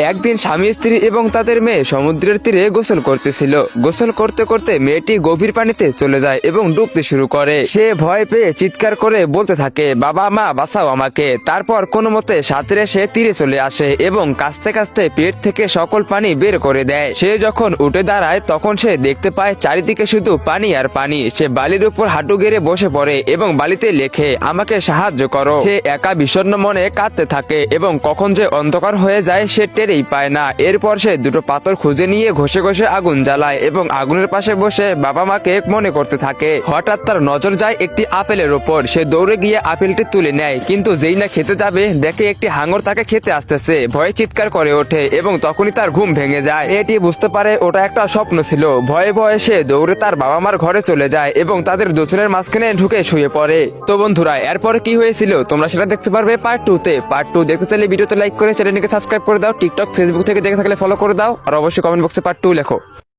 একদিন স্বামী স্ত্রী এবং তাদের মেয়ে সমুদ্রের তীরে গোসল করতেছিল। গোসল করতে করতে মেয়েটি গভীর পানিতে চলে যায় এবং ডুবতে শুরু করে। সে ভয় পেয়ে চিৎকার করে বলতে থাকে, বাবা মা বাঁচাও আমাকে। তারপর কোনো মতে সাঁতরে সে তীরে চলে আসে এবং কাস্তে কাস্তে পেট থেকে সকল পানি বের করে দেয়। সে যখন উঠে দাঁড়ায় তখন সে দেখতে পায় চারিদিকে শুধু পানি আর পানি। সে বালির উপর হাঁটু গেড়ে বসে পড়ে এবং বালিতে লেখে, আমাকে সাহায্য করো। সে একা বিষণ্ণ মনে কাঁদতে থাকে এবং কখন যে অন্ধকার হয়ে যায় সে টেরই পায় না। এরপর সে দুটো পাথর খুঁজে নিয়ে ঘষে ঘষে আগুন জ্বালায় এবং আগুনের পাশে বসে বাবা মাকে মনে করতে থাকে। হঠাৎ তার নজর যায় একটি আপেলের উপর। সে দৌড়ে গিয়ে আপেলটি তুলে নেয়, কিন্তু যেই না খেতে যাবে দেখে একটি হাঙর তাকে খেতে আসতেছে। ভয়ে চিৎকার করে ওঠে এবং তখনই তার ঘুম ভেঙে যায়। এটি বুঝতে পারে ওটা একটা স্বপ্ন ছিল। ভয়ে ভয়ে সে দৌড়ে তার বাবা মার ঘরে চলে যায় এবং তাদের দুজনের মাঝখানে ঢুকে শুয়ে পড়ে। তো বন্ধুরা, এরপরে কি হয়েছিল তোমরা সেটা দেখতে পারবে পার্ট 2 তে। পার্ট 2 দেখতে চাইলে ভিডিওতে লাইক করে চ্যানেলটিকে সাবস্ক্রাইব করে দাও। টিকটক ফেসবুক থেকে দেখে থাকলে ফলো করে দাও, আর অবশ্যই কমেন্ট বক্সে পার্ট 2 লেখো।